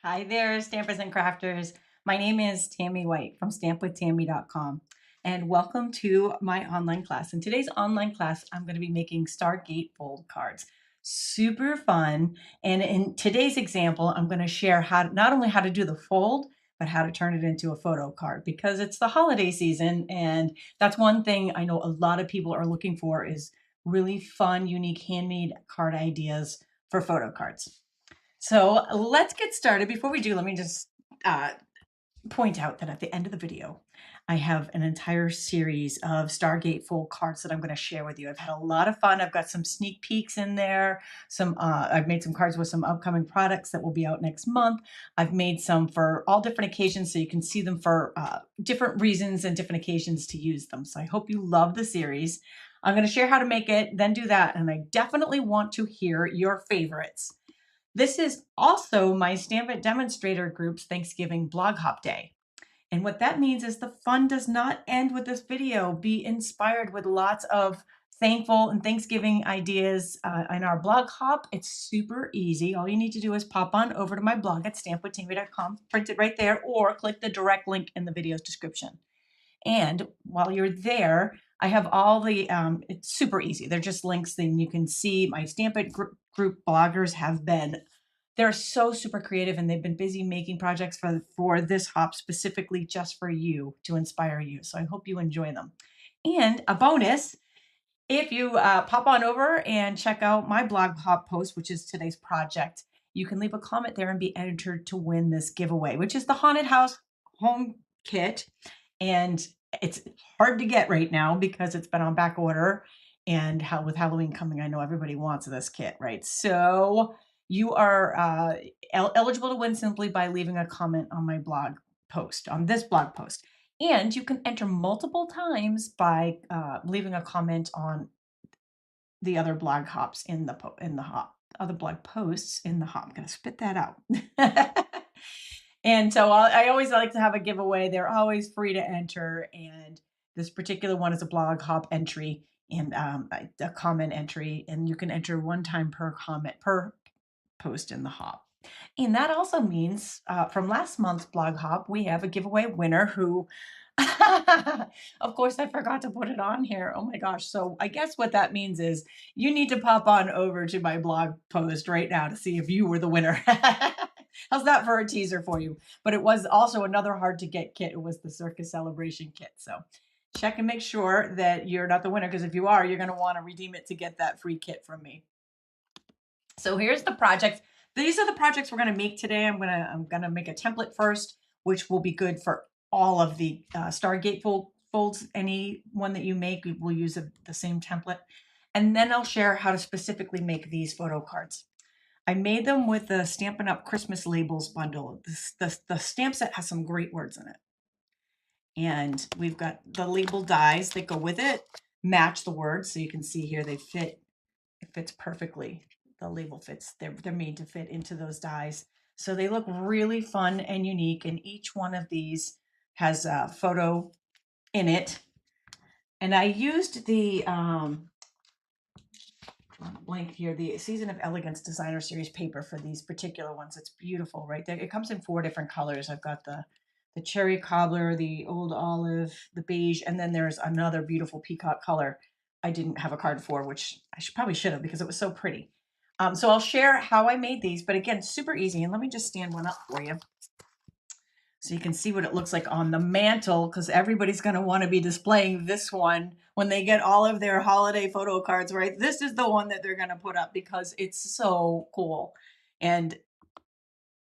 Hi there, stampers and crafters. My name is Tammy White from stampwithtami.com, and welcome to my online class. In today's online class, I'm going to be making Star Gatefold cards. Super fun. And in today's example, I'm going to share not only how to do the fold, but how to turn it into a photo card because it's the holiday season. And that's one thing I know a lot of people are looking for is really fun, unique handmade card ideas for photo cards. So let's get started. Before we do, let me just uh, point out that at the end of the video, I have an entire series of Stargate Fold cards that I'm going to share with you. I've had a lot of fun. I've got some sneak peeks in there. I've made some cards with some upcoming products that will be out next month. I've made some for all different occasions, so you can see them for different reasons and different occasions to use them. So I hope you love the series. I'm going to share how to make it, then do that, and I definitely want to hear your favorites. This is also my Stamp It Demonstrator Group's Thanksgiving Blog Hop Day. And what that means is the fun does not end with this video. Be inspired with lots of thankful and Thanksgiving ideas in our blog hop. It's super easy. All you need to do is pop on over to my blog at stampwithtami.com, print it right there, or click the direct link in the video's description. And while you're there, I have all the, it's super easy. They're just links. Then you can see my Stamp It group bloggers they're so super creative and they've been busy making projects for this hop specifically just for you to inspire you. So I hope you enjoy them. And a bonus, if you pop on over and check out my blog hop post, which is today's project, you can leave a comment there and be entered to win this giveaway, which is the Haunted House Home Kit. And it's hard to get right now because it's been on back order. And with Halloween coming, I know everybody wants this kit, right? So you are eligible to win simply by leaving a comment on my blog post, on this blog post. And you can enter multiple times by leaving a comment on the other blog hops in the hop, other blog posts in the hop. I'm going to spit that out. And so I always like to have a giveaway. They're always free to enter. And this particular one is a blog hop entry and a comment entry. And you can enter one time per comment per post in the hop. And that also means from last month's blog hop, we have a giveaway winner who, of course, I forgot to put it on here. Oh my gosh. So I guess what that means is you need to pop on over to my blog post right now to see if you were the winner. How's that for a teaser for you? But it was also another hard to get kit. It was the Circus Celebration kit. So check and make sure that you're not the winner, because if you are, you're going to want to redeem it to get that free kit from me. So here's the project. These are the projects we're going to make today. I'm gonna make a template first, which will be good for all of the Star Gatefold folds. Any one that you make, we will use the same template. And then I'll share how to specifically make these photo cards. I made them with the Stampin' Up Christmas Labels bundle. The stamp set has some great words in it. And we've got the label dies that go with it, match the words. So you can see here it fits perfectly. The label fits, they're made to fit into those dies. So they look really fun and unique. And each one of these has a photo in it. And I used the, blank here, the Season of Elegance Designer Series paper for these particular ones. It's beautiful, right there. It comes in 4 different colors. I've got the cherry cobbler, the old olive, the beige, and then there's another beautiful peacock color I didn't have a card for, which I probably should have because it was so pretty. So I'll share how I made these, but again, super easy. And let me just stand one up for you so you can see what it looks like on the mantle, because everybody's going to want to be displaying this one when they get all of their holiday photo cards, right? This is the one that they're going to put up because it's so cool. And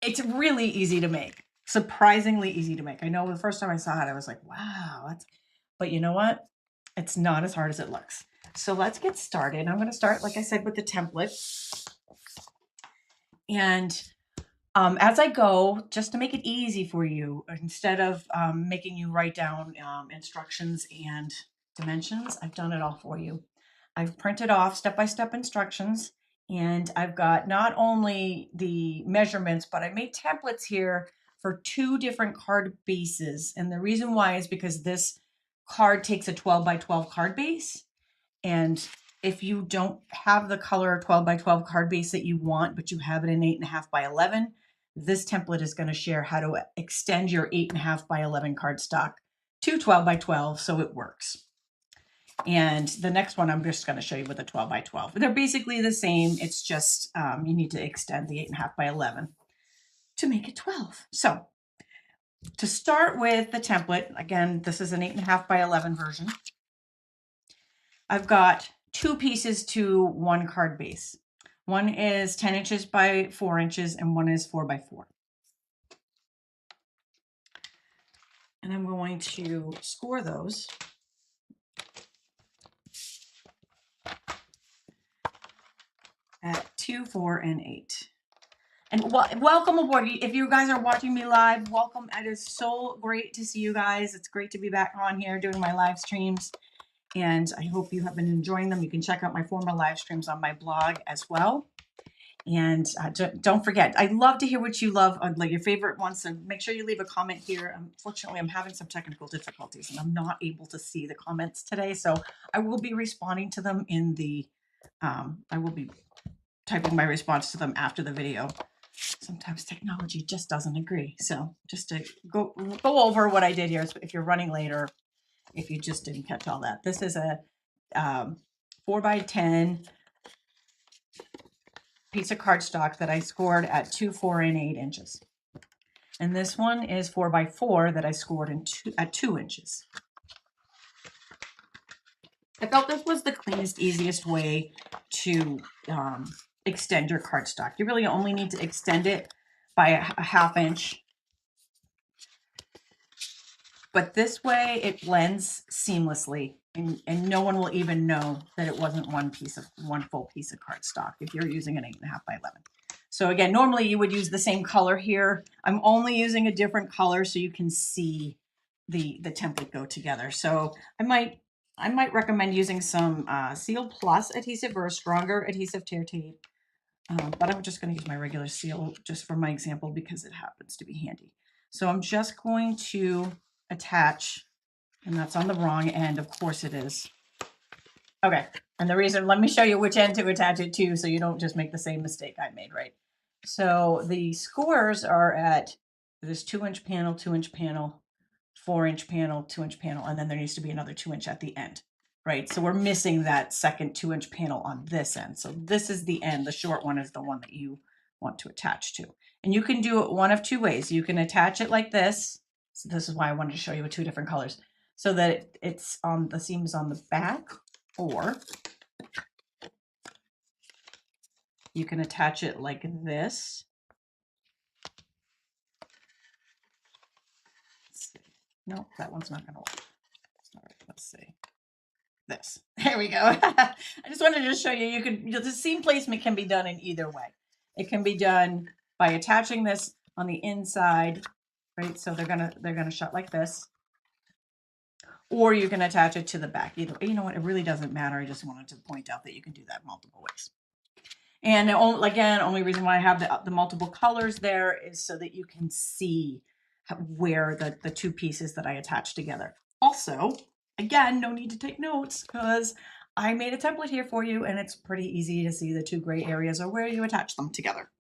it's really easy to make, surprisingly easy to make. I know the first time I saw it, I was like, wow, but you know what? It's not as hard as it looks. So let's get started. I'm going to start, like I said, with the template. And as I go, just to make it easy for you, instead of making you write down instructions and dimensions, I've done it all for you. I've printed off step-by-step instructions, and I've got not only the measurements, but I made templates here for 2 different card bases. And the reason why is because this card takes a 12 by 12 card base. And if you don't have the color 12 by 12 card base that you want, but you have it in 8.5 by 11, this template is going to share how to extend your 8.5 by 11 cardstock to 12 by 12 so it works. And the next one I'm just going to show you with a 12 by 12. They're basically the same. It's just you need to extend the 8.5 by 11 to make it 12. So to start with the template, again, this is an 8.5 by 11 version. I've got 2 pieces to 1 card base. One is 10 inches by 4 inches and one is 4 by 4. And I'm going to score those at 2, 4, and 8. And welcome aboard. If you guys are watching me live, welcome. It is so great to see you guys. It's great to be back on here doing my live streams. And I hope you have been enjoying them. You can check out my former live streams on my blog as well. And don't forget, I'd love to hear what you love, like your favorite ones. So make sure you leave a comment here. Unfortunately, I'm having some technical difficulties and I'm not able to see the comments today. So I will be responding to them in the, I will be typing my response to them after the video. Sometimes technology just doesn't agree. So just to go over what I did here, if you're running late or if you just didn't catch all that. This is a 4 by 10 piece of cardstock that I scored at 2, 4, and 8 inches. And this one is 4 by 4 that I scored at 2 inches. I felt this was the cleanest, easiest way to extend your cardstock. You really only need to extend it by a 1/2 inch. But this way it blends seamlessly and no one will even know that it wasn't one full piece of cardstock if you're using an 8.5 by 11. So again, normally you would use the same color here. I'm only using a different color so you can see the template go together. So I might recommend using some Seal Plus adhesive or a stronger adhesive tear tape. But I'm just going to use my regular seal just for my example because it happens to be handy. So I'm just going to attach, and that's on the wrong end. Of course it is. Okay. And the reason, let me show you which end to attach it to so you don't just make the same mistake I made, right? So the scores are at this 2-inch panel, 2-inch panel, 4-inch panel, 2-inch panel, and then there needs to be another 2-inch at the end. Right, so we're missing that second 2-inch panel on this end. So this is the end. The short one is the one that you want to attach to. And you can do it one of 2 ways. You can attach it like this. So this is why I wanted to show you with 2 different colors so that it's on the seam is on the back, or you can attach it like this. Let's see. No, that one's not going to work. All right, let's see. This. There we go. I just wanted to show you, the seam placement can be done in either way. It can be done by attaching this on the inside, right? So they're gonna shut like this, or you can attach it to the back. Either, you know what? It really doesn't matter. I just wanted to point out that you can do that multiple ways. And again, only reason why I have the multiple colors there is so that you can see where the 2 pieces that I attached together. Also, again, no need to take notes because I made a template here for you and it's pretty easy to see the 2 gray areas or where you attach them together.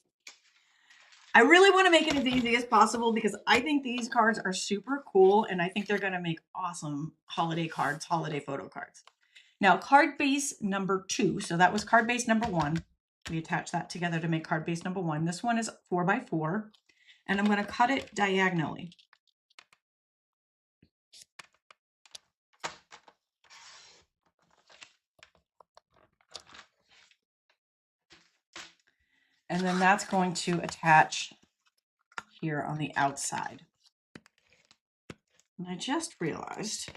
I really want to make it as easy as possible because I think these cards are super cool and I think they're going to make awesome holiday cards, holiday photo cards. Now, card base number 2, so that was card base number 1. We attach that together to make card base number 1. This one is 4 by 4, and I'm going to cut it diagonally. And then that's going to attach here on the outside. And I just realized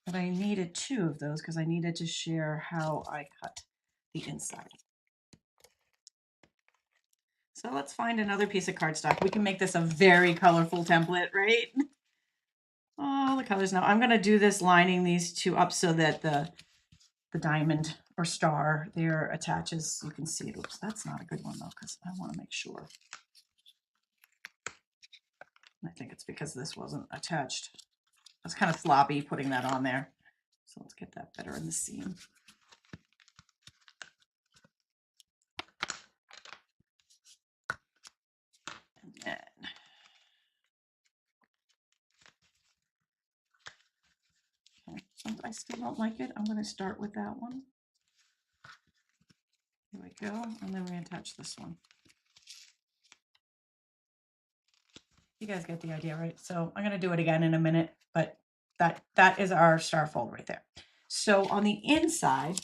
that I needed 2 of those because I needed to share how I cut the inside. So let's find another piece of cardstock. We can make this a very colorful template, right? All the colors. Now I'm going to do this lining these 2 up so that the diamond or star there attaches. You can see it. Oops, that's not a good one though because I want to make sure. I think it's because this wasn't attached. I was kind of sloppy putting that on there. So let's get that better in the seam. And still don't like it, I'm going to start with that one. Here we go. And then we're going to attach this one. You guys get the idea, right? So I'm going to do it again in a minute, but that is our star fold right there. So on the inside,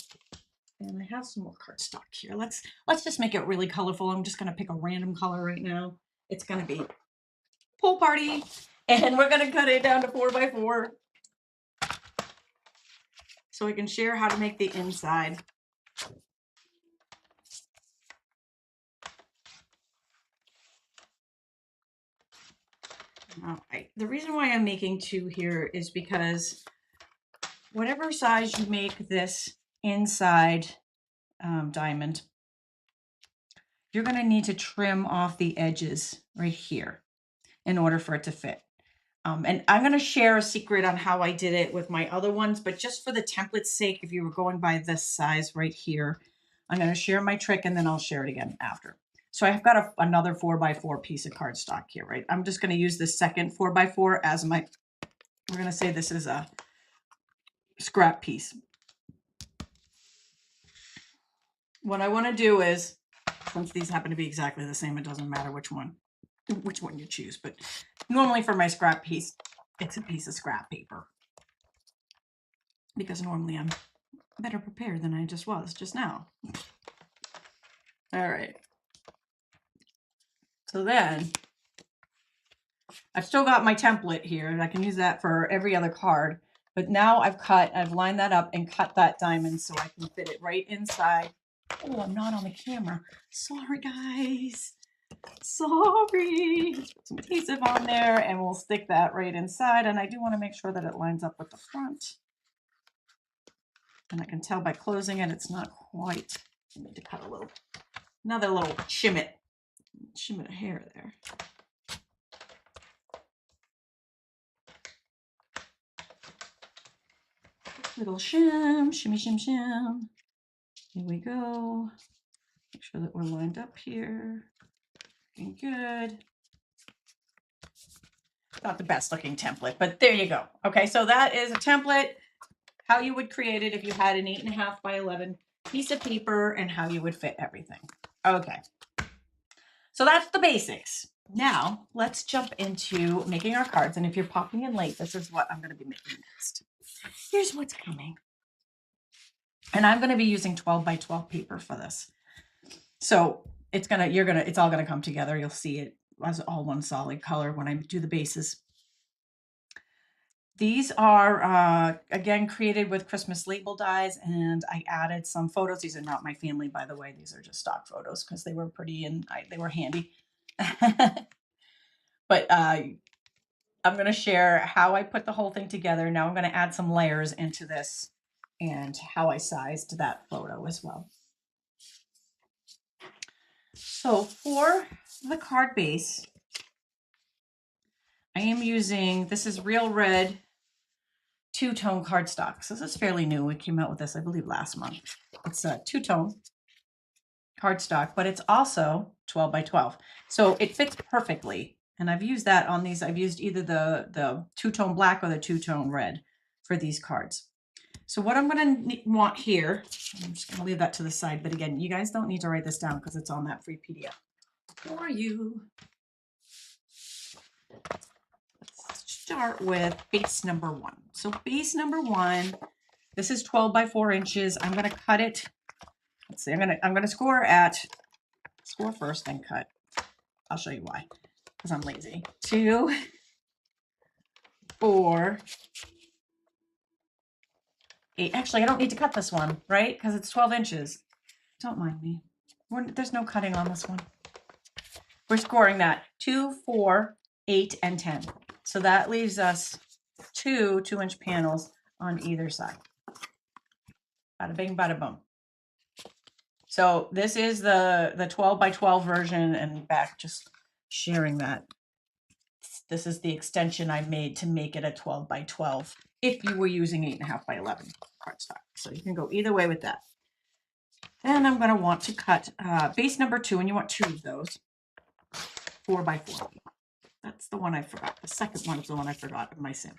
and I have some more cardstock here. Let's just make it really colorful. I'm just going to pick a random color right now. It's going to be pool party, and we're going to cut it down to 4x4 so I can share how to make the inside. All right. The reason why I'm making 2 here is because whatever size you make this inside diamond, you're going to need to trim off the edges right here in order for it to fit. And I'm going to share a secret on how I did it with my other ones, but just for the template's sake, if you were going by this size right here, I'm going to share my trick and then I'll share it again after. So I've got another 4x4 piece of cardstock here, right? I'm just going to use the second 4x4 as my, we're going to say this is a scrap piece. What I want to do is, since these happen to be exactly the same, it doesn't matter which one you choose, but normally for my scrap piece, it's a piece of scrap paper because normally I'm better prepared than I just was just now. All right. So then I've still got my template here and I can use that for every other card, but now I've lined that up and cut that diamond so I can fit it right inside. Oh, I'm not on the camera. Sorry, guys. Sorry. Put some adhesive on there and we'll stick that right inside. And I do want to make sure that it lines up with the front. And I can tell by closing it, it's not quite. I need to cut another little shimmy of hair there. Little shimmy, shim. Here we go. Make sure that we're lined up here. Looking good. Not the best looking template, but there you go. Okay, so that is a template, how you would create it if you had an 8.5 by 11 piece of paper and how you would fit everything. Okay, so that's the basics. Now let's jump into making our cards. And if you're popping in late, this is what I'm going to be making next. Here's what's coming. And I'm going to be using 12 by 12 paper for this. So it's all going to come together. You'll see it as all one solid color when I do the bases. These are, again, created with Christmas label dies, and I added some photos. These are not my family, by the way. These are just stock photos because they were pretty and they were handy. But I'm going to share how I put the whole thing together. Now I'm going to add some layers into this and how I sized that photo as well. So for the card base, I am using, this is Real Red two-tone cardstock. So this is fairly new. We came out with this, I believe, last month. It's a two-tone cardstock, but it's also 12 by 12. So it fits perfectly. And I've used that on these. I've used either the two-tone black or the two-tone red for these cards. So what I'm going to want here, I'm just going to leave that to the side. But again, you guys don't need to write this down because it's on that free PDF for you. Let's start with base number 1. So base number 1, this is 12 by 4 inches. I'm going to cut it. Let's see. I'm going to score first, then cut. I'll show you why, because I'm lazy. 2, 4, 8. Actually, I don't need to cut this one, right? Because it's 12 inches. Don't mind me. There's no cutting on this one. We're scoring that 2, 4, 8, and 10. So that leaves us 2 2-inch panels on either side. Bada bing, bada boom. So this is the 12 by 12 version, and back just sharing that. This is the extension I made to make it a 12 by 12 if you were using 8.5 by 11 cardstock. So you can go either way with that. Then I'm going to want to cut base number 2, and you want 2 of those, 4 by 4. That's the one I forgot. The second one is the one I forgot of my sim.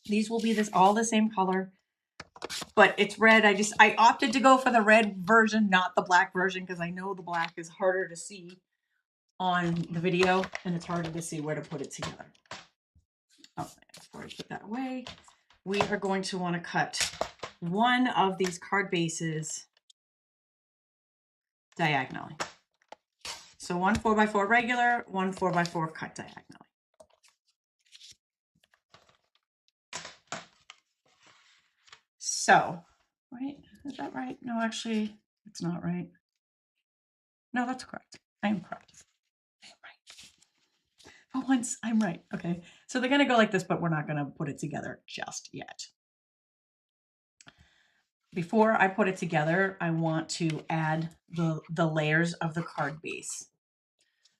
These will be all the same color. but it's red. I opted to go for the red version, not the black version, because I know the black is harder to see on the video and it's harder to see where to put it together. Oh, before I put that away, we are going to want to cut one of these card bases diagonally. So one 4x4 regular, one 4x4 cut diagonally. So, right, is that right? No, actually, it's not right. No, that's correct. I am correct. I am right. For once, I'm right. Okay, so they're gonna go like this, but we're not gonna put it together just yet. Before I put it together, I want to add the layers of the card base.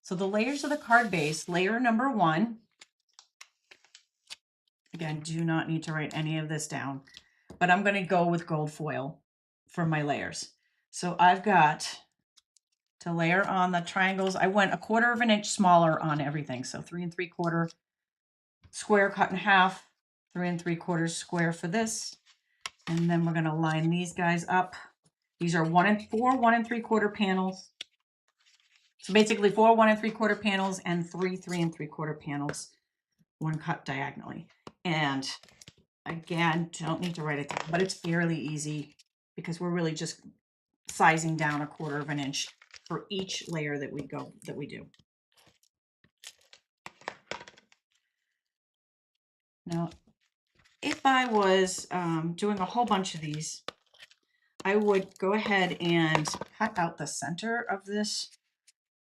So the layers of the card base, layer number 1, again, do not need to write any of this down, but I'm going to go with gold foil for my layers. So I've got to layer on the triangles. I went 1/4 of an inch smaller on everything. So 3 3/4 square cut in half, 3 3/4 square for this. And then we're going to line these guys up. These are 1 3/4 panels. So basically 4 1 3/4 panels and 3 3 3/4 panels, one cut diagonally. And again, don't need to write it down, but it's fairly easy because we're really just sizing down 1/4 of an inch for each layer that we do. Now, if I was doing a whole bunch of these, I would go ahead and cut out the center of this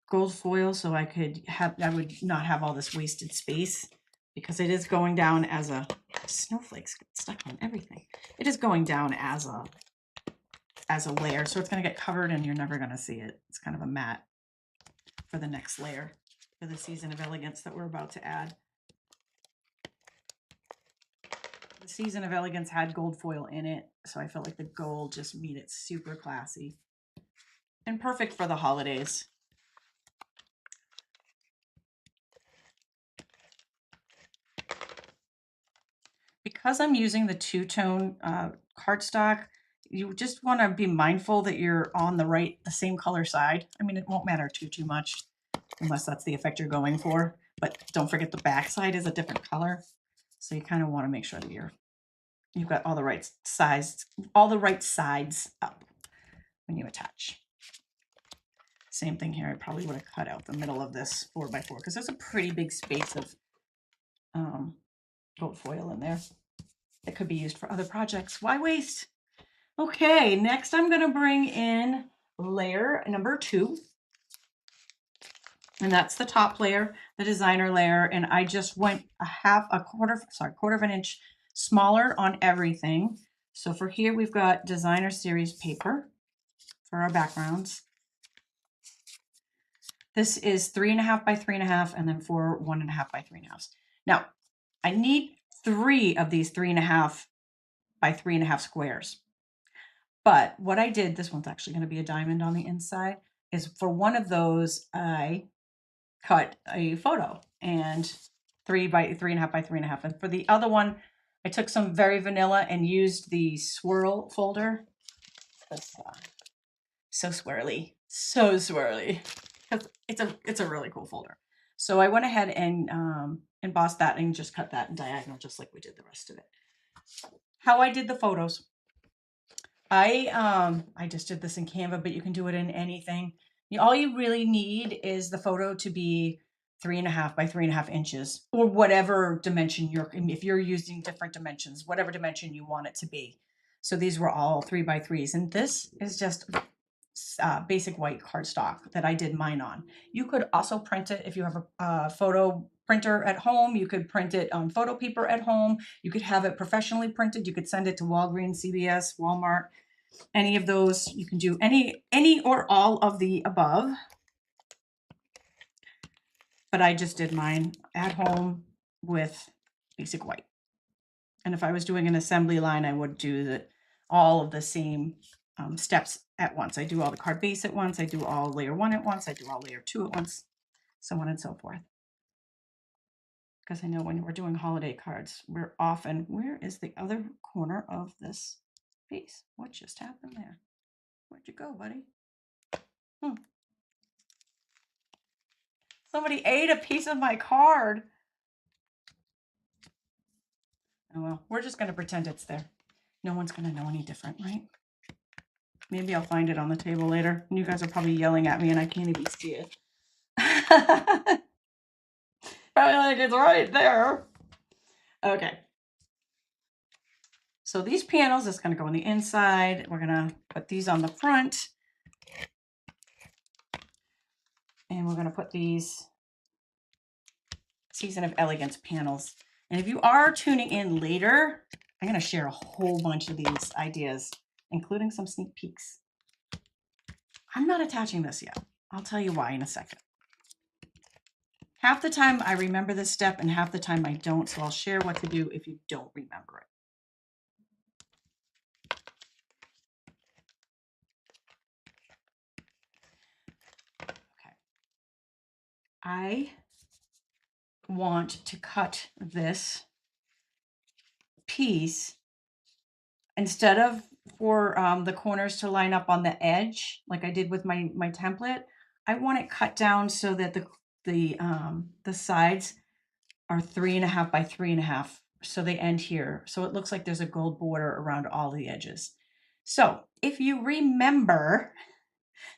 gold foil so I would not have all this wasted space, because it is going down as a snowflakes get stuck on everything. It is going down as a layer, so it's going to get covered and you're never going to see it. It's kind of a matte for the next layer for the Season of Elegance that we're about to add. The Season of Elegance had gold foil in it, so I felt like the gold just made it super classy and perfect for the holidays. Because I'm using the two-tone cardstock, you just want to be mindful that you're on the same color side. I mean, it won't matter too much unless that's the effect you're going for, but don't forget the back side is a different color. So you kind of want to make sure that you've got all the right sides up when you attach. Same thing here. I probably would have cut out the middle of this 4x4 because there's a pretty big space of gold foil in there that could be used for other projects. Why waste? Okay, next I'm going to bring in layer number 2. And that's the top layer, the designer layer. And I just went quarter of an inch smaller on everything. So for here, we've got designer series paper for our backgrounds. This is 3.5 by 3.5, and then 4 1.5 by 3.5. Now, I need 3 of these 3.5 by 3.5 squares. But what I did, this one's actually going to be a diamond on the inside, is for one of those, I cut a photo and 3 by 3.5 by 3.5. And for the other one, I took some Very Vanilla and used the swirl folder. So swirly, so swirly. It's a really cool folder. So I went ahead and embossed that and just cut that in diagonal, just like we did the rest of it. How I did the photos. I just did this in Canva, but you can do it in anything. All you really need is the photo to be 3.5 by 3.5 inches, or whatever dimension if you're using different dimensions, whatever dimension you want it to be. So these were all 3 by 3s, and this is just basic white cardstock that I did mine on. You could also print it if you have a photo printer at home. You could print it on photo paper at home. You could have it professionally printed. You could send it to Walgreens, CVS, Walmart, any of those. You can do any or all of the above. But I just did mine at home with basic white. And if I was doing an assembly line, I would do all of the same steps at once. I do all the card base at once. I do all layer 1 at once. I do all layer 2 at once, so on and so forth. Because I know when we're doing holiday cards, we're often, where is the other corner of this piece. What just happened there? Where'd you go, buddy? Somebody ate a piece of my card. Oh well, we're just going to pretend it's there. No one's going to know any different, right? Maybe I'll find it on the table later. You guys are probably yelling at me and I can't even see it. Probably like it's right there. Okay. So these panels is going to go on the inside. We're going to put these on the front. And we're going to put these Season of Elegance panels. And if you are tuning in later, I'm going to share a whole bunch of these ideas, including some sneak peeks. I'm not attaching this yet. I'll tell you why in a second. Half the time I remember this step and half the time I don't, so I'll share what to do if you don't remember it. Okay. I want to cut this piece instead of for the corners to line up on the edge like I did with my template. I want it cut down so that the sides are 3.5 by 3.5, so they end here. So it looks like there's a gold border around all the edges. So if you remember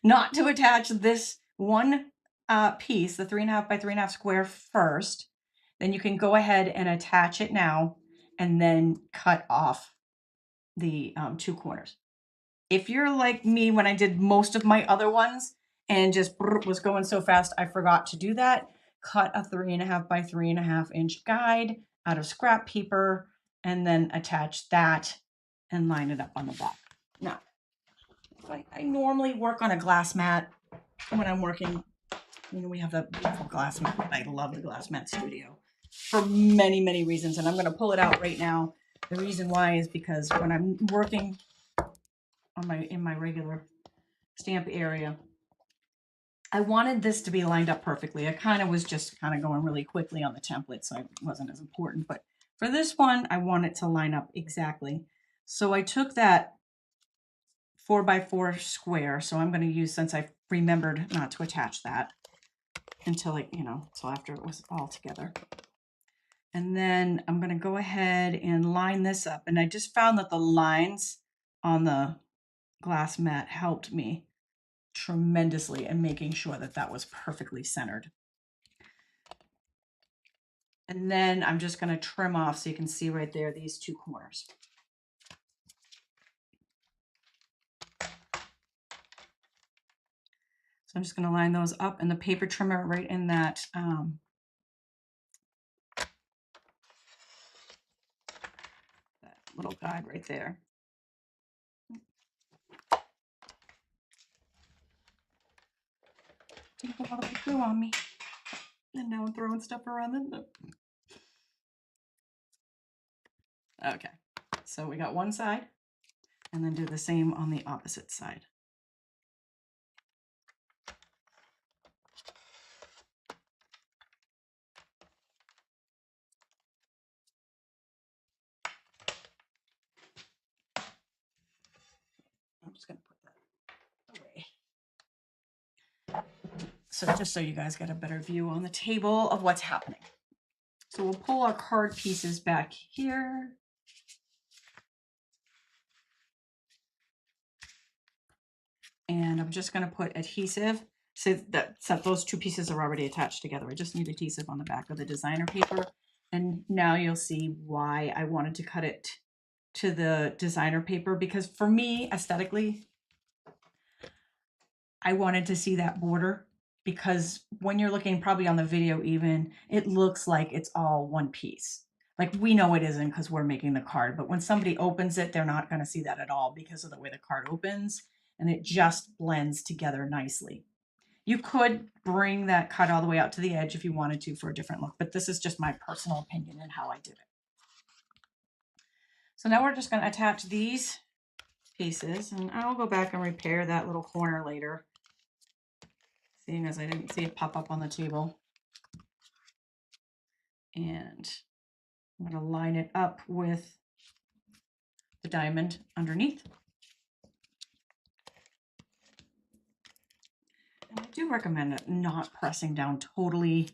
not to attach this one piece, the 3.5 by 3.5 square first, then you can go ahead and attach it now and then cut off the two corners. If you're like me when I did most of my other ones and just was going so fast I forgot to do that, cut a 3.5 by 3.5 inch guide out of scrap paper and then attach that and line it up on the back. Now, I normally work on a glass mat when I'm working. You know, we have that beautiful glass mat. I love the glass mat studio for many, many reasons. And I'm going to pull it out right now. The reason why is because when I'm working on in my regular stamp area, I wanted this to be lined up perfectly. I kind of was just kind of going really quickly on the template, so it wasn't as important. But for this one, I want it to line up exactly. So I took that 4x4 square. So I'm going to use, since I remembered not to attach that until until after it was all together. And then I'm going to go ahead and line this up. And I just found that the lines on the glass mat helped me tremendously in making sure that that was perfectly centered. And then I'm just going to trim off so you can see right there these two corners. So I'm just going to line those up and the paper trimmer right in that that little guide right there. Take a lot of glue on me. And now I'm throwing stuff around the... Okay, so we got one side and then do the same on the opposite side. I'm just going to put that away. So just so you guys get a better view on the table of what's happening. So we'll pull our card pieces back here. And I'm just going to put adhesive. So those two pieces are already attached together. I just need adhesive on the back of the designer paper. And now you'll see why I wanted to cut it to the designer paper, because for me, aesthetically, I wanted to see that border, because when you're looking probably on the video even, it looks like it's all one piece. Like we know it isn't because we're making the card, but when somebody opens it, they're not going to see that at all because of the way the card opens, and it just blends together nicely. You could bring that cut all the way out to the edge if you wanted to for a different look, but this is just my personal opinion and how I did it. So now we're just going to attach these pieces, and I'll go back and repair that little corner later, seeing as I didn't see it pop up on the table. And I'm going to line it up with the diamond underneath. And I do recommend not pressing down totally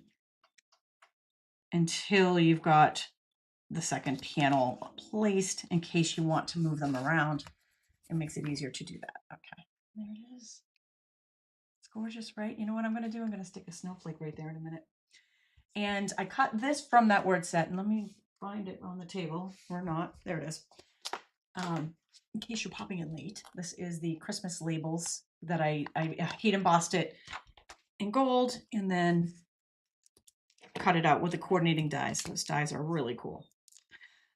until you've got the second panel placed in case you want to move them around. It makes it easier to do that. Okay, there it is. It's gorgeous, right? You know what I'm going to do? I'm going to stick a snowflake right there in a minute. And I cut this from that word set, and let me find it on the table or not. There it is. In case you're popping in late, this is the Christmas labels that I heat embossed it in gold and then cut it out with the coordinating dies. Those dies are really cool.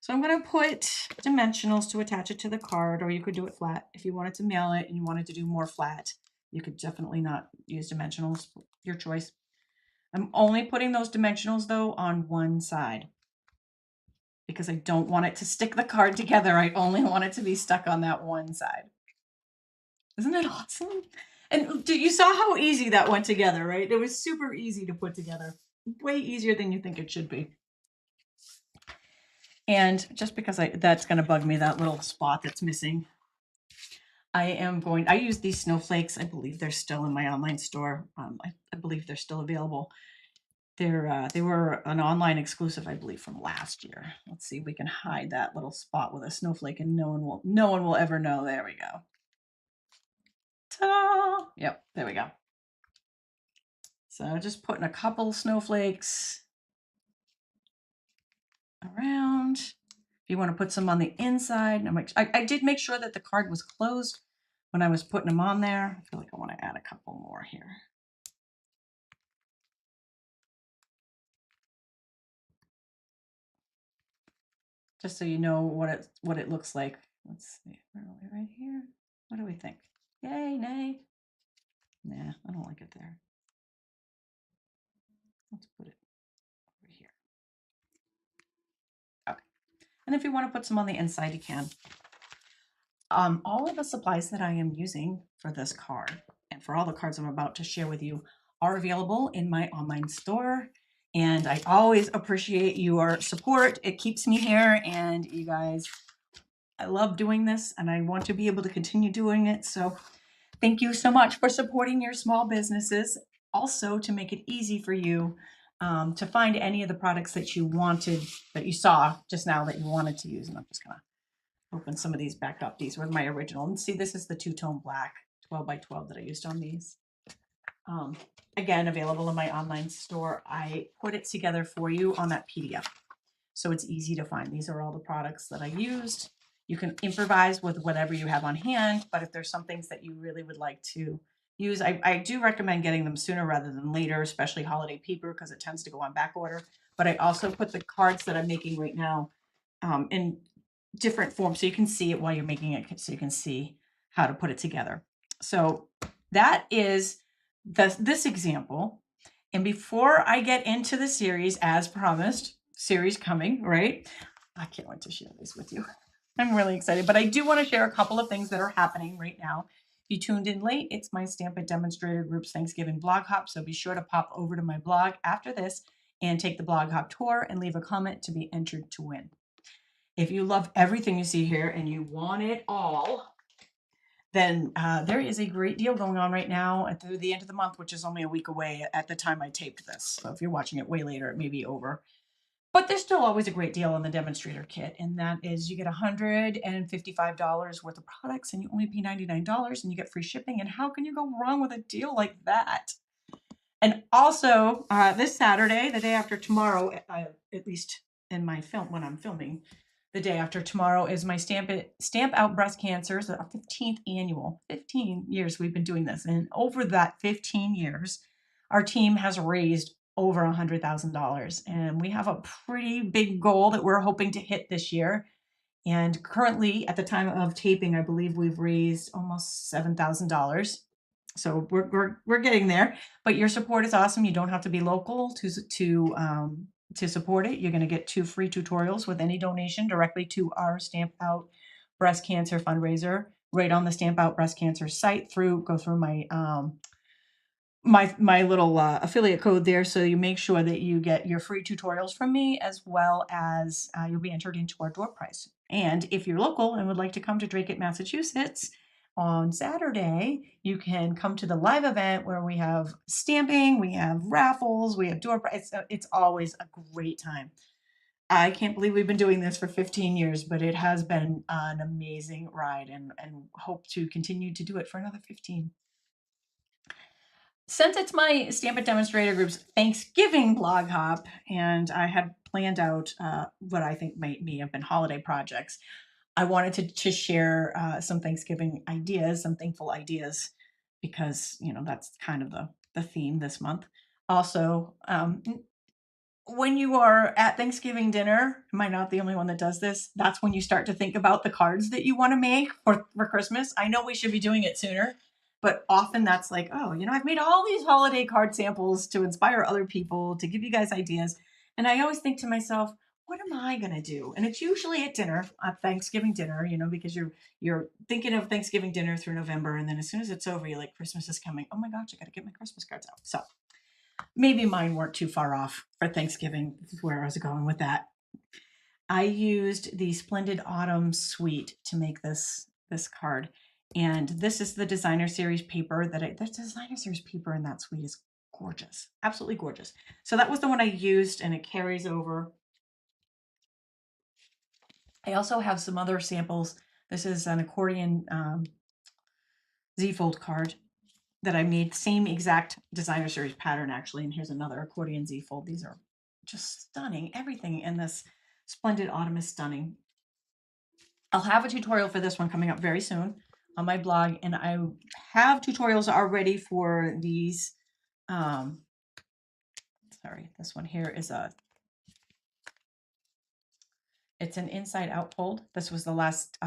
So I'm going to put dimensionals to attach it to the card, or you could do it flat. If you wanted to mail it and you wanted to do more flat, you could definitely not use dimensionals, your choice. I'm only putting those dimensionals though on one side because I don't want it to stick the card together. I only want it to be stuck on that one side. Isn't that awesome? And you saw how easy that went together, right? It was super easy to put together. Way easier than you think it should be. And just because that's going to bug me, that little spot that's missing, I use these snowflakes. I believe they're still in my online store. I believe they're still available. They were an online exclusive, I believe, from last year. Let's see if we can hide that little spot with a snowflake and no one will ever know. There we go. Ta-da! Yep, there we go. So just putting a couple snowflakes around. If you want to put some on the inside, I did make sure that the card was closed when I was putting them on there. I feel like I want to add a couple more here. Just so you know what it looks like. Let's see, where are we? Right here. What do we think? Yay, nay? Nah, I don't like it there. Let's put it over here. Okay. And if you want to put some on the inside, you can. All of the supplies that I am using for this card and for all the cards I'm about to share with you are available in my online store. And I always appreciate your support. It keeps me here, and you guys, I love doing this and I want to be able to continue doing it. So thank you so much for supporting your small businesses. Also, to make it easy for you to find any of the products that you wanted, that you saw just now that you wanted to use. And I'm just gonna open some of these back up. These were my original. And see, this is the two-tone black 12 by 12 that I used on these. Again, available in my online store. I put it together for you on that PDF, so it's easy to find. These are all the products that I used. You can improvise with whatever you have on hand, but if there's some things that you really would like to use, I do recommend getting them sooner rather than later, especially holiday paper, because it tends to go on back order. But I also put the cards that I'm making right now in different forms so you can see it while you're making it, so you can see how to put it together. So that is this example. And before I get into the series, as promised, series coming, right? I can't wait to share this with you. I'm really excited, but I do want to share a couple of things that are happening right now. If you tuned in late, it's my Stamp It Demonstrator Group's Thanksgiving blog hop, so be sure to pop over to my blog after this and take the blog hop tour and leave a comment to be entered to win. If you love everything you see here and you want it all, then there is a great deal going on right now through the end of the month, which is only a week away at the time I taped this. So if you're watching it way later, it may be over. But there's still always a great deal on the demonstrator kit, and that is you get $155 worth of products and you only pay $99 and you get free shipping. And how can you go wrong with a deal like that? And also this Saturday, the day after tomorrow, at least in my film when I'm filming, the day after tomorrow is my Stamp Out Breast Cancer, so our 15th annual. 15 years we've been doing this. And over that 15 years, our team has raised over $100,000. And we have a pretty big goal that we're hoping to hit this year. And currently, at the time of taping, I believe we've raised almost $7,000. So we're getting there. But your support is awesome. You don't have to be local to support it. You're going to get 2 free tutorials with any donation directly to our Stamp Out Breast Cancer fundraiser right on the Stamp Out Breast Cancer site. Go through my my little affiliate code there, so you make sure that you get your free tutorials from me, as well as you'll be entered into our door prize. And if you're local and would like to come to Drake, Massachusetts on Saturday, you can come to the live event where we have stamping, we have raffles, we have door prizes. It's always a great time. I can't believe we've been doing this for 15 years, but it has been an amazing ride and hope to continue to do it for another 15. Since it's my Stampin' Demonstrator Group's Thanksgiving blog hop, and I had planned out what I think may have been holiday projects, I wanted to share some Thanksgiving ideas, some thankful ideas, because, you know, that's kind of the theme this month. Also, when you are at Thanksgiving dinner, am I not the only one that does this? That's when you start to think about the cards that you want to make for Christmas. I know we should be doing it sooner, but often that's like, oh, you know, I've made all these holiday card samples to inspire other people, to give you guys ideas. And I always think to myself, what am I going to do? And it's usually at dinner, at Thanksgiving dinner, you know, because you're thinking of Thanksgiving dinner through November, and then as soon as it's over, you're like, Christmas is coming. Oh my gosh, I got to get my Christmas cards out. So maybe mine weren't too far off for Thanksgiving, where I was going with that. I used the Splendid Autumn Suite to make this card. And this is the designer series paper the designer series paper in that suite is gorgeous, absolutely gorgeous. So that was the one I used, and it carries over. I also have some other samples. This is an accordion Z-fold card that I made, same exact designer series pattern actually. And here's another accordion Z-fold. These are just stunning. Everything in this Splendid Autumn is stunning. I'll have a tutorial for this one coming up very soon on my blog, and I have tutorials already for these. Sorry, this one here is it's an inside out fold. This was the last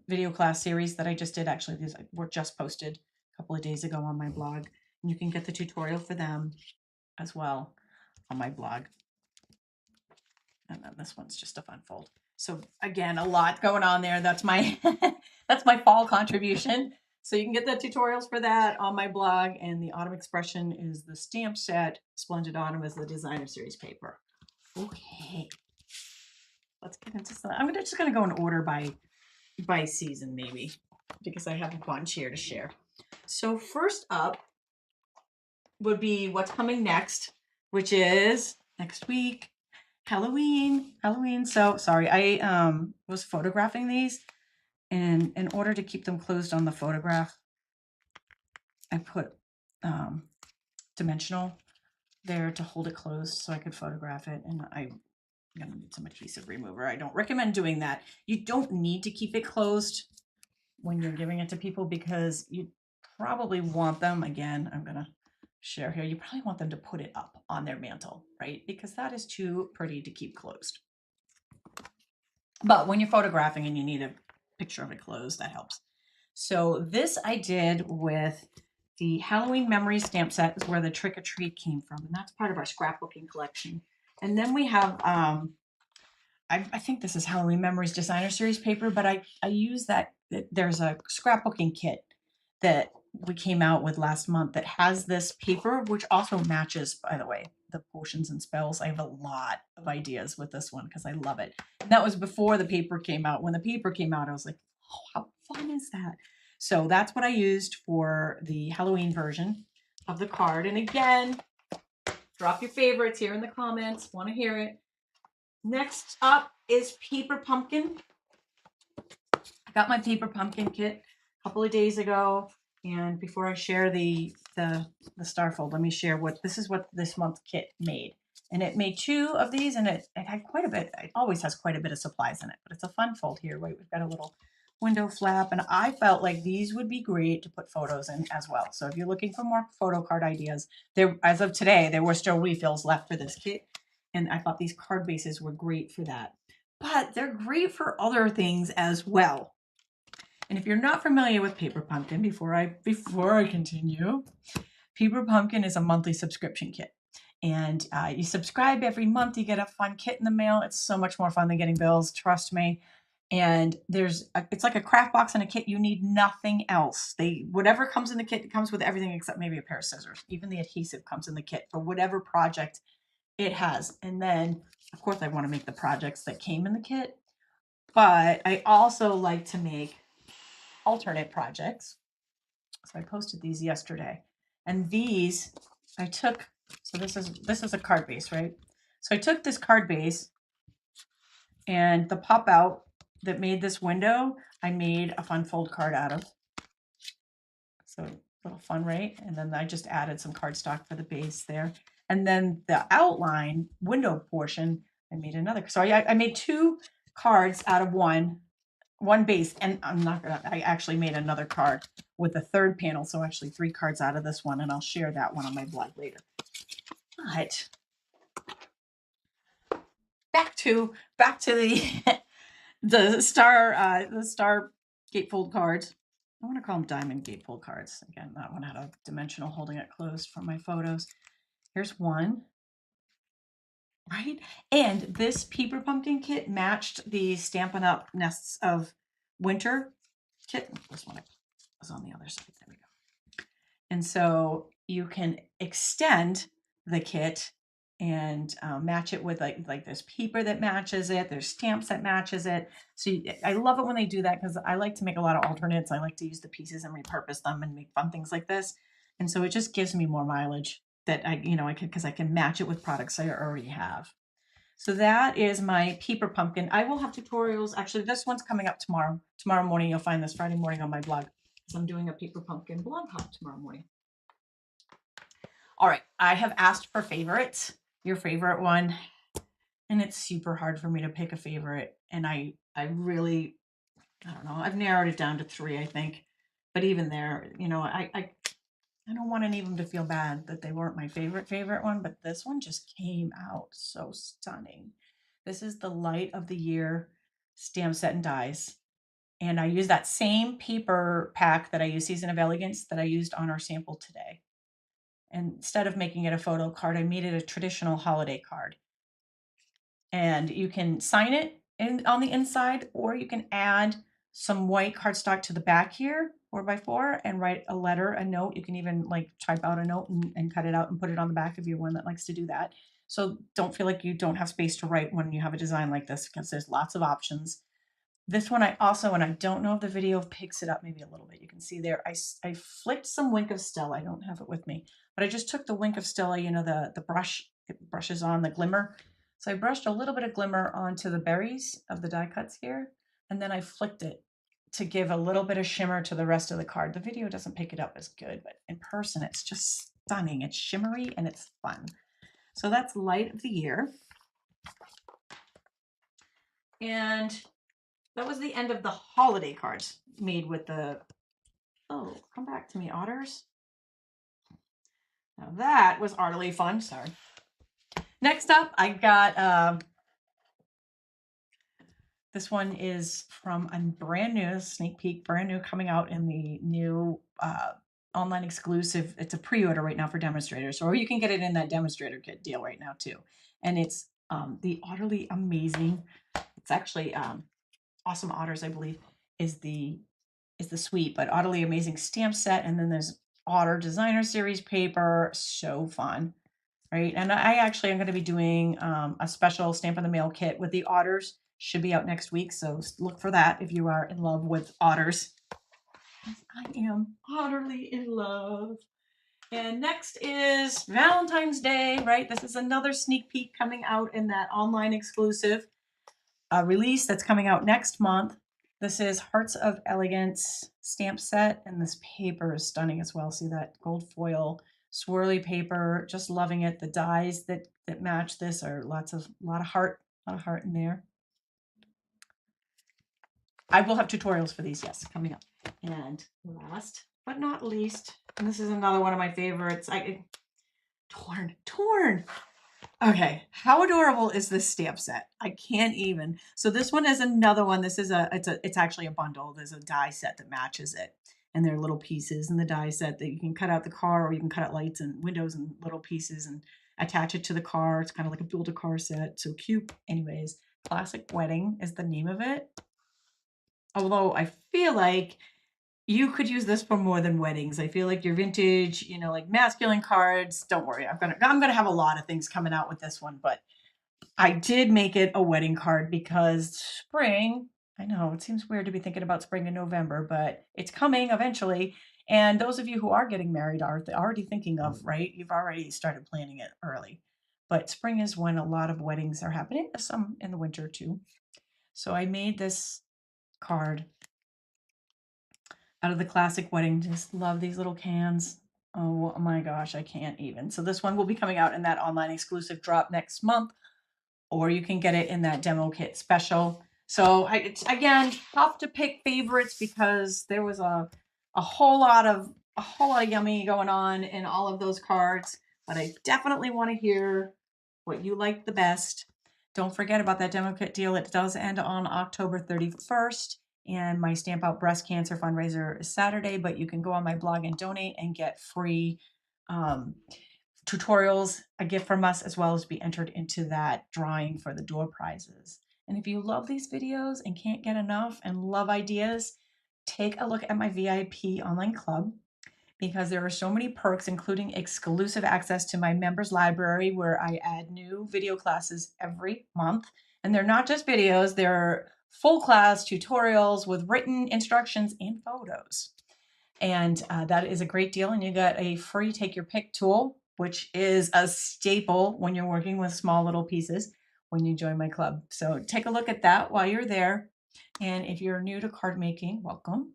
video class series that I just did. Actually, these were just posted a couple of days ago on my blog. And you can get the tutorial for them as well on my blog. And then this one's just a fun fold. So again, a lot going on there. That's my that's my fall contribution. So you can get the tutorials for that on my blog, and the Autumn Expression is the stamp set. Splendid Autumn is the designer series paper. Okay, let's get into some. I'm just gonna go in order by season maybe, because I have a bunch here to share. So first up would be what's coming next, which is next week, Halloween. So sorry, I was photographing these, and in order to keep them closed on the photograph, I put dimensional there to hold it closed so I could photograph it. And I'm gonna need some adhesive remover. I don't recommend doing that. You don't need to keep it closed when you're giving it to people, because you probably want them, again, I'm gonna share here, you probably want them to put it up on their mantle, right? Because that is too pretty to keep closed. But when you're photographing and you need a picture of it closed, that helps. So this I did with the Halloween Memories stamp set, is where the Trick or Treat came from, and that's part of our scrapbooking collection. And then we have, I think this is Halloween Memories Designer Series paper, but I use that. There's a scrapbooking kit that we came out with last month that has this paper, which also matches, by the way, the potions and spells. I have a lot of ideas with this one because I love it. And that was before the paper came out. When the paper came out, I was like, oh, how fun is that? So that's what I used for the Halloween version of the card. And again, drop your favorites here in the comments. Want to hear it. Next up is Paper Pumpkin. I got my Paper Pumpkin kit a couple of days ago. And before I share the Starfold, let me share what this month's kit made. And it made 2 of these, and it had quite a bit. It always has quite a bit of supplies in it, but it's a fun fold here. Wait, we've got a little window flap, and I felt like these would be great to put photos in as well. So if you're looking for more photo card ideas, there, as of today, there were still refills left for this kit, and I thought these card bases were great for that. But they're great for other things as well. And if you're not familiar with Paper Pumpkin, before I continue, Paper Pumpkin is a monthly subscription kit. And you subscribe every month, you get a fun kit in the mail. It's so much more fun than getting bills, trust me. And it's like a craft box and a kit. You need nothing else. Whatever comes in the kit, it comes with everything except maybe a pair of scissors. Even the adhesive comes in the kit for whatever project it has. And then, of course, I want to make the projects that came in the kit. but I also like to make alternate projects. So I posted these yesterday, and these I took. So this is a card base, right? So I took this card base and the pop out that made this window, I made a fun fold card out of. So a little fun, right? And then I just added some cardstock for the base there. And then the outline window portion, I made another. So I made 2 cards out of one base, and I actually made another card with the 3rd panel. So actually 3 cards out of this one, and I'll share that one on my blog later. But back to the the Star Gatefold cards. I want to call them diamond gatefold cards. Again, that one had a dimensional holding it closed from my photos. Here's one, right? And this Peeper Pumpkin kit matched the Stampin' Up Nests of Winter kit. This one was on the other side. There we go. And so you can extend the kit and match it with like there's paper that matches it, there's stamps that matches it. So I love it when they do that, because I like to make a lot of alternates. I like to use the pieces and repurpose them and make fun things like this. And so it just gives me more mileage that I can, because I can match it with products I already have. So that is my Peeper Pumpkin. I will have tutorials. Actually, this one's coming up tomorrow. Tomorrow morning, you'll find this Friday morning on my blog. So I'm doing a Peeper Pumpkin blog hop tomorrow morning. All right, I have asked for favorites, your favorite one, and it's super hard for me to pick a favorite. And I really, I don't know, I've narrowed it down to 3, I think. But even there, I don't want any of them to feel bad that they weren't my favorite one, but this one just came out so stunning. This is the Light of the Year stamp set and dies. And I use that same paper pack that I use, Season of Elegance, that I used on our sample today. And instead of making it a photo card, I made it a traditional holiday card. And you can sign it on the inside, or you can add some white cardstock to the back here, 4x4, and write a letter, a note. You can even like type out a note and cut it out and put it on the back if you're one that likes to do that. So don't feel like you don't have space to write when you have a design like this, because there's lots of options. This one I also, and I don't know if the video picks it up maybe a little bit, you can see there, I flicked some Wink of Stella. I don't have it with me, but I just took the Wink of Stella, the brush, it brushes on the glimmer. So I brushed a little bit of glimmer onto the berries of the die cuts here, and then I flicked it to give a little bit of shimmer to the rest of the card. The video doesn't pick it up as good, but in person it's just stunning. It's shimmery and it's fun. So that's Light of the Year. And that was the end of the holiday cards made with the, oh, come back to me, otters. Now that was artily fun, sorry. Next up, I got, this one is from a brand new, sneak peek, brand new, coming out in the new online exclusive. It's a pre-order right now for demonstrators, or you can get it in that demonstrator kit deal right now too. And it's the Utterly Amazing, it's actually Awesome Otters, I believe, is the suite, but Utterly Amazing stamp set. And then there's Otter Designer Series paper. So fun, right? And I actually am going to be doing a special Stamp in the Mail kit with the otters. Should be out next week, so look for that if you are in love with otters. I am utterly in love. And next is Valentine's Day, right? This is another sneak peek coming out in that online exclusive release that's coming out next month. This is Hearts of Elegance stamp set, and this paper is stunning as well. See that gold foil swirly paper, just loving it. The dies that match this are a lot of heart in there. I will have tutorials for these, yes, coming up. And last but not least, and this is another one of my favorites. Torn. Okay, how adorable is this stamp set? I can't even. So this one is another one. This is it's actually a bundle. There's a die set that matches it, and there are little pieces in the die set that you can cut out the car, or you can cut out lights and windows and little pieces and attach it to the car. It's kind of like a build-a-car set. So cute. Anyways, Classic Wedding is the name of it. Although I feel like you could use this for more than weddings. I feel like your vintage, like masculine cards, don't worry. I'm gonna have a lot of things coming out with this one, but I did make it a wedding card because spring I know it seems weird to be thinking about spring in November, but it's coming eventually. And those of you who are getting married are already thinking of, right? You've already started planning it early. But spring is when a lot of weddings are happening, some in the winter too. So I made this card out of the classic wedding. Just love these little cans. Oh my gosh, I can't even. So this one will be coming out in that online exclusive drop next month, or you can get it in that demo kit special. So it's again tough to pick favorites because there was a whole lot of yummy going on in all of those cards. But I definitely want to hear what you like the best. Don't forget about that demo kit deal. It does end on October 31st. And my Stamp Out Breast Cancer fundraiser is Saturday, but you can go on my blog and donate and get free tutorials, a gift from us, as well as be entered into that drawing for the door prizes. And if you love these videos and can't get enough and love ideas, take a look at my VIP online club because there are so many perks, including exclusive access to my members library where I add new video classes every month. And they're not just videos, they're full class tutorials with written instructions and photos. And that is a great deal. And you got a free take your pick tool, which is a staple when you're working with small little pieces when you join my club. So take a look at that while you're there. And if you're new to card making, welcome.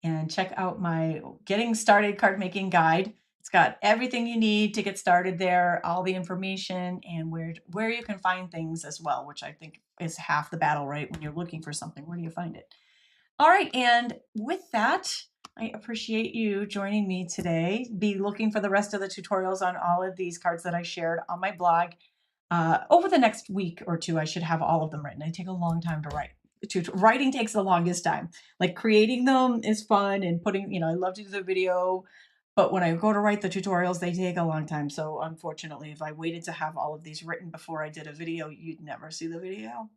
And check out my Getting Started Card Making Guide. It's got everything you need to get started there, all the information, and where you can find things as well, which I think is half the battle, right? When you're looking for something, where do you find it? All right, and with that, I appreciate you joining me today. Be looking for the rest of the tutorials on all of these cards that I shared on my blog. Over the next week or two, I should have all of them written. They take a long time to write. Writing takes the longest time. Like creating them is fun and putting, I love to do the video, but when I go to write the tutorials, they take a long time. So unfortunately, if I waited to have all of these written before I did a video, you'd never see the video.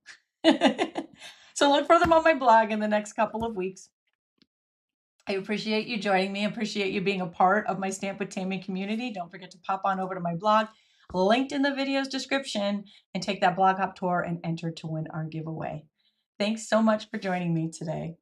So look for them on my blog in the next couple of weeks. I appreciate you joining me. I appreciate you being a part of my Stamp with Tammy community. Don't forget to pop on over to my blog, linked in the video's description, and take that blog hop tour and enter to win our giveaway. Thanks so much for joining me today.